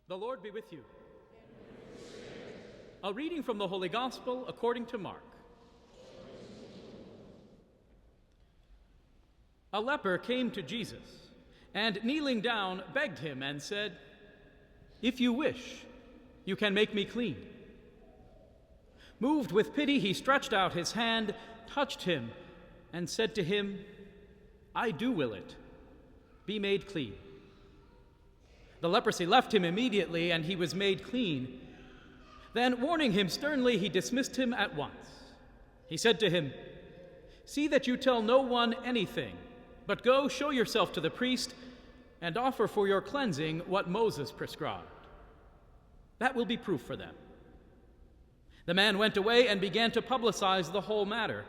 The Lord be with you. A reading from the Holy Gospel according to Mark. A leper came to Jesus, and kneeling down, begged him and said, "If you wish, you can make me clean." Moved with pity, he stretched out his hand, touched him, and said to him, "I do will it. Be made clean." The leprosy left him immediately, and he was made clean. Then, warning him sternly, he dismissed him at once. He said to him, "See that you tell no one anything, but go show yourself to the priest and offer for your cleansing what Moses prescribed. That will be proof for them." The man went away and began to publicize the whole matter.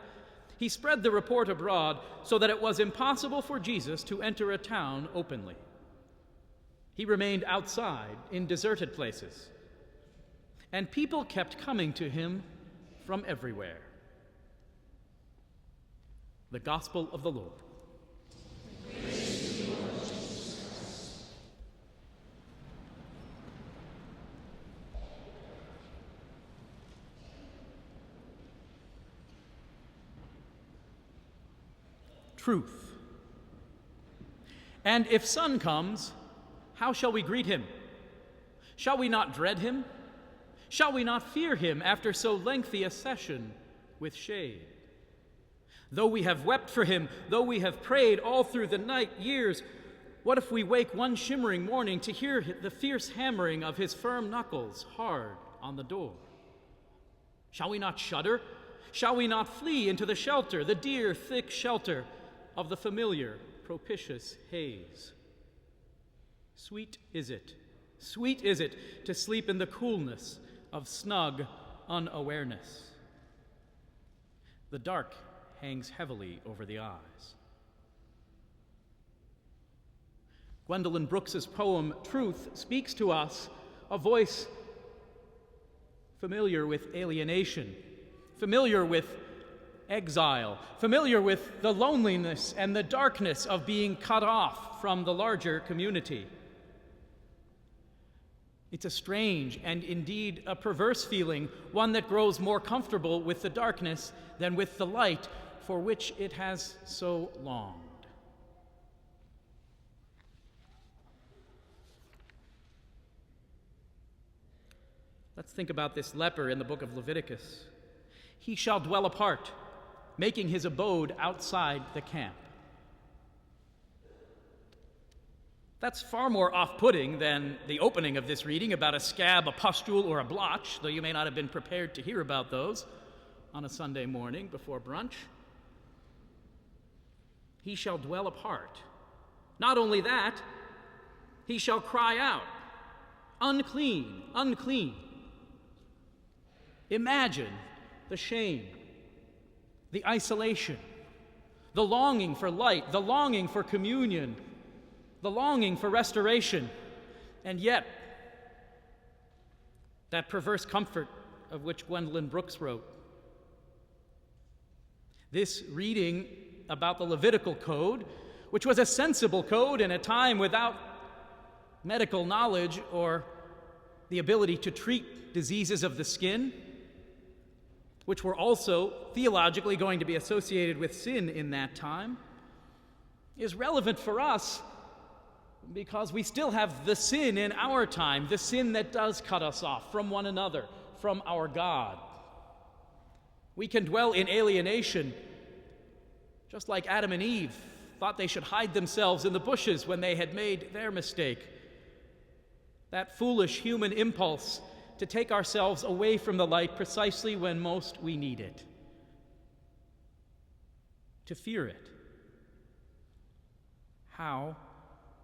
He spread the report abroad so that it was impossible for Jesus to enter a town openly. He remained outside in deserted places, and people kept coming to him from everywhere. The Gospel of the Lord. Praise to you, Lord Jesus. Truth. And if sun comes, how shall we greet him? Shall we not dread him? Shall we not fear him after so lengthy a session with shade? Though we have wept for him, though we have prayed all through the night years, what if we wake one shimmering morning to hear the fierce hammering of his firm knuckles hard on the door? Shall we not shudder? Shall we not flee into the shelter, the dear, thick shelter of the familiar, propitious haze? Sweet is it to sleep in the coolness of snug unawareness. The dark hangs heavily over the eyes. Gwendolyn Brooks's poem, Truth, speaks to us, a voice familiar with alienation, familiar with exile, familiar with the loneliness and the darkness of being cut off from the larger community. It's a strange and indeed a perverse feeling, one that grows more comfortable with the darkness than with the light for which it has so longed. Let's think about this leper in the book of Leviticus. He shall dwell apart, making his abode outside the camp. That's far more off-putting than the opening of this reading about a scab, a pustule, or a blotch, though you may not have been prepared to hear about those on a Sunday morning before brunch. He shall dwell apart. Not only that, he shall cry out, "Unclean, unclean." Imagine the shame, the isolation, the longing for light, the longing for communion, the longing for restoration, and yet that perverse comfort of which Gwendolyn Brooks wrote. This reading about the Levitical code, which was a sensible code in a time without medical knowledge or the ability to treat diseases of the skin, which were also theologically going to be associated with sin in that time, is relevant for us because we still have the sin in our time, the sin that does cut us off from one another, from our God. We can dwell in alienation, just like Adam and Eve thought they should hide themselves in the bushes when they had made their mistake. That foolish human impulse to take ourselves away from the light precisely when most we need it. To fear it. How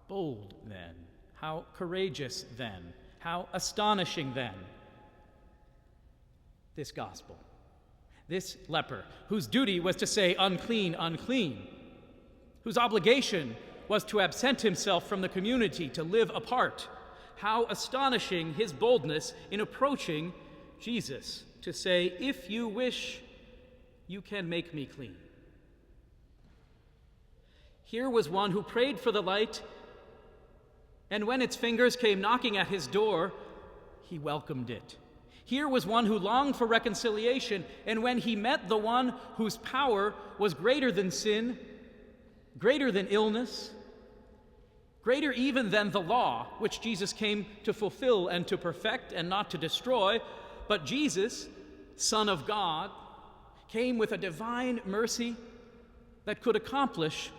bold then, how courageous then, how astonishing then, this gospel. This leper, whose duty was to say, "Unclean, unclean," whose obligation was to absent himself from the community, to live apart. How astonishing his boldness in approaching Jesus to say, "If you wish, you can make me clean." Here was one who prayed for the light And when its fingers came knocking at his door, he welcomed it. Here was one who longed for reconciliation, and when he met the one whose power was greater than sin, greater than illness, greater even than the law, which Jesus came to fulfill and to perfect and not to destroy, but Jesus, Son of God, came with a divine mercy that could accomplish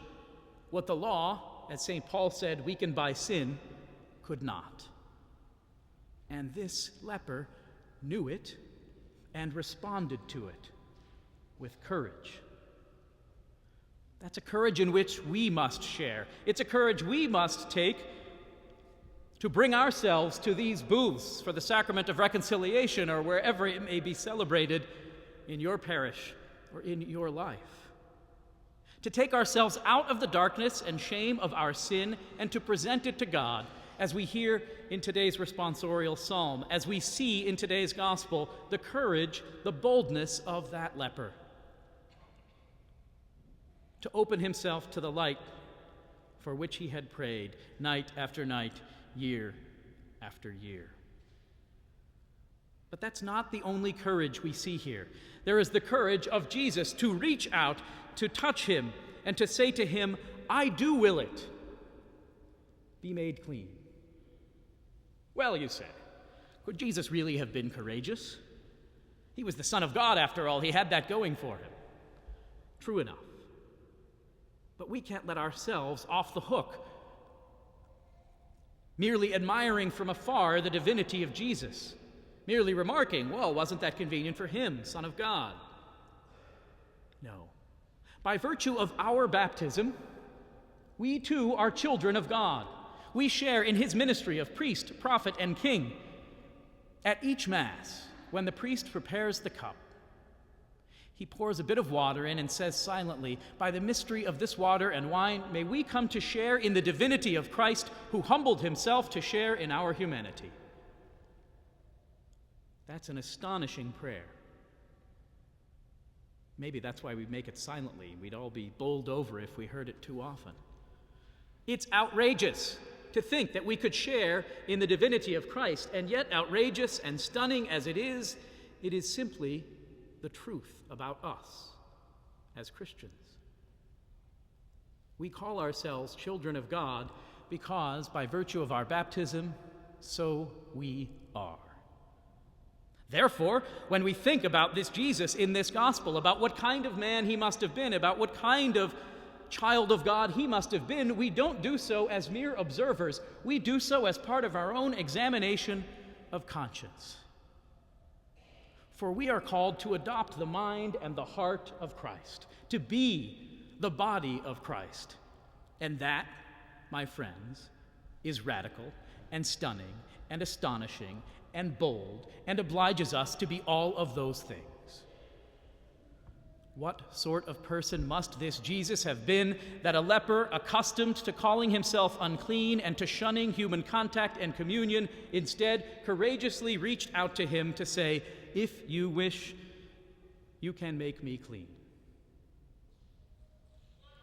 what the law, as St. Paul said, weakened by sin, could not. And this leper knew it and responded to it with courage. That's a courage in which we must share. It's a courage we must take to bring ourselves to these booths for the sacrament of reconciliation or wherever it may be celebrated in your parish or in your life. To take ourselves out of the darkness and shame of our sin and to present it to God, as we hear in today's responsorial psalm, as we see in today's gospel, the courage, the boldness of that leper. To open himself to the light for which he had prayed night after night, year after year. But that's not the only courage we see here. There is the courage of Jesus to reach out, to touch him, and to say to him, "I do will it. Be made clean." Well, you say, could Jesus really have been courageous? He was the Son of God, after all. He had that going for him. True enough. But we can't let ourselves off the hook, merely admiring from afar the divinity of Jesus, merely remarking, well, wasn't that convenient for him, Son of God? No. By virtue of our baptism, we too are children of God. We share in his ministry of priest, prophet, and king. At each Mass, when the priest prepares the cup, he pours a bit of water in and says silently, "By the mystery of this water and wine, may we come to share in the divinity of Christ, who humbled himself to share in our humanity." That's an astonishing prayer. Maybe that's why we make it silently. We'd all be bowled over if we heard it too often. It's outrageous to think that we could share in the divinity of Christ, and yet outrageous and stunning as it is simply the truth about us as Christians. We call ourselves children of God because, by virtue of our baptism, so we are. Therefore, when we think about this Jesus in this gospel, about what kind of man he must have been, about what kind of child of God he must have been, we don't do so as mere observers. We do so as part of our own examination of conscience. For we are called to adopt the mind and the heart of Christ, to be the body of Christ. And that, my friends, is radical and stunning and astonishing and bold and obliges us to be all of those things. What sort of person must this Jesus have been that a leper, accustomed to calling himself unclean and to shunning human contact and communion, instead courageously reached out to him to say, "If you wish, you can make me clean"?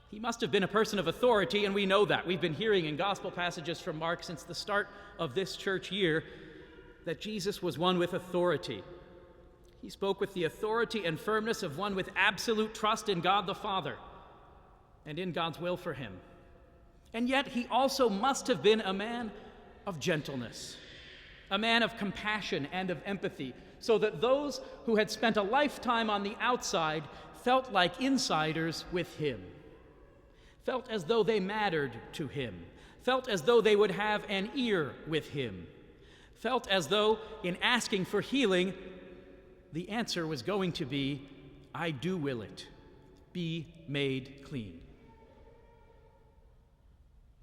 He must have been a person of authority, and we know that. We've been hearing in gospel passages from Mark since the start of this church year that Jesus was one with authority. He spoke with the authority and firmness of one with absolute trust in God the Father and in God's will for him. And yet he also must have been a man of gentleness, a man of compassion and of empathy, so that those who had spent a lifetime on the outside felt like insiders with him, felt as though they mattered to him, felt as though they would have an ear with him, felt as though in asking for healing, the answer was going to be, "I do will it. Be made clean."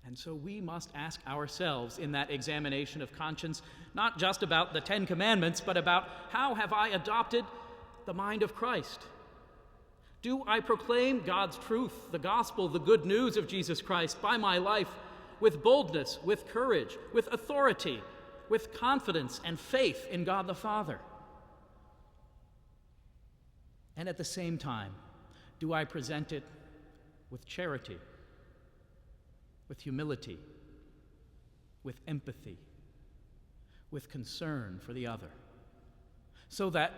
And so we must ask ourselves in that examination of conscience, not just about the Ten Commandments, but about how have I adopted the mind of Christ? Do I proclaim God's truth, the gospel, the good news of Jesus Christ by my life with boldness, with courage, with authority, with confidence and faith in God the Father? And at the same time, do I present it with charity, with humility, with empathy, with concern for the other, so that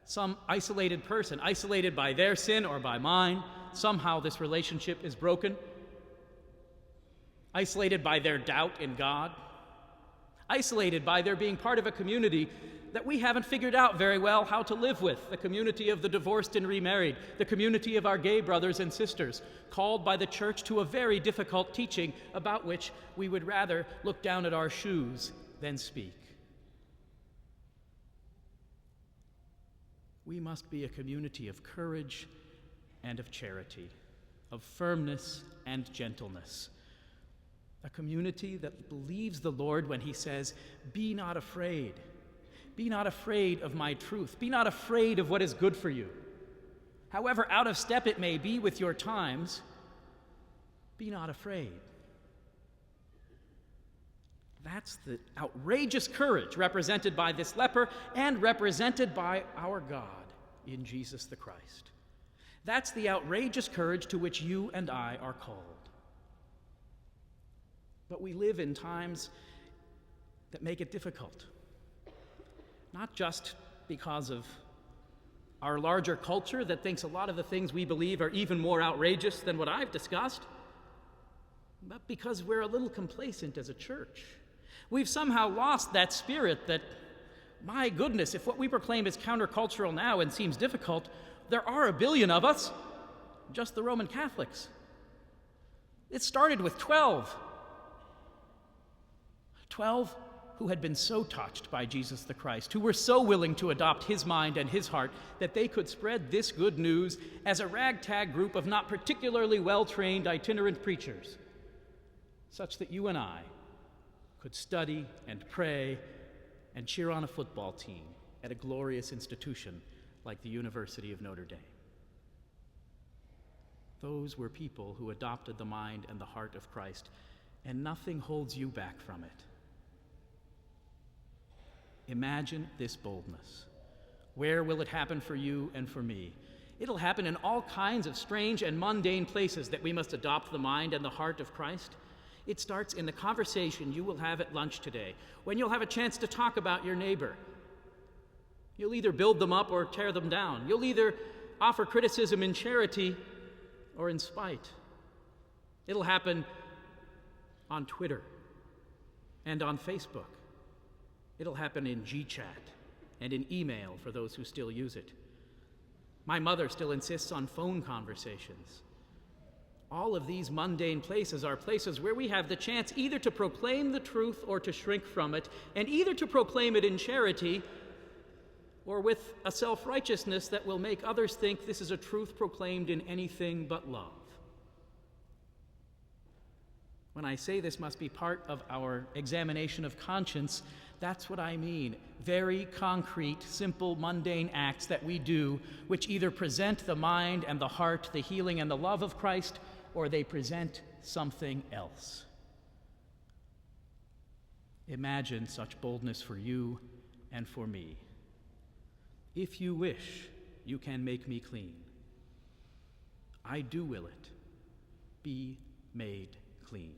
some isolated person, isolated by their sin or by mine, somehow this relationship is broken, isolated by their doubt in God, isolated by their being part of a community that we haven't figured out very well how to live with, the community of the divorced and remarried, the community of our gay brothers and sisters, called by the church to a very difficult teaching about which we would rather look down at our shoes than speak. We must be a community of courage and of charity, of firmness and gentleness, a community that believes the Lord when he says, "Be not afraid. Be not afraid of my truth. Be not afraid of what is good for you. However out of step it may be with your times, be not afraid." That's the outrageous courage represented by this leper and represented by our God in Jesus the Christ. That's the outrageous courage to which you and I are called. But we live in times that make it difficult, not just because of our larger culture that thinks a lot of the things we believe are even more outrageous than what I've discussed, but because we're a little complacent as a church. We've somehow lost that spirit that, my goodness, if what we proclaim is countercultural now and seems difficult, there are a billion of us, just the Roman Catholics. It started with 12 who had been so touched by Jesus the Christ, who were so willing to adopt his mind and his heart that they could spread this good news as a ragtag group of not particularly well-trained itinerant preachers, such that you and I could study and pray and cheer on a football team at a glorious institution like the University of Notre Dame. Those were people who adopted the mind and the heart of Christ, and nothing holds you back from it. Imagine this boldness. Where will it happen for you and for me? It'll happen in all kinds of strange and mundane places that we must adopt the mind and the heart of Christ. It starts in the conversation you will have at lunch today, when you'll have a chance to talk about your neighbor. You'll either build them up or tear them down. You'll either offer criticism in charity or in spite. It'll happen on Twitter and on Facebook. It'll happen in GChat and in email for those who still use it. My mother still insists on phone conversations. All of these mundane places are places where we have the chance either to proclaim the truth or to shrink from it, and either to proclaim it in charity or with a self-righteousness that will make others think this is a truth proclaimed in anything but love. When I say this must be part of our examination of conscience, that's what I mean. Very concrete, simple, mundane acts that we do, which either present the mind and the heart, the healing and the love of Christ, or they present something else. Imagine such boldness for you and for me. If you wish, you can make me clean. I do will it. Be made clean.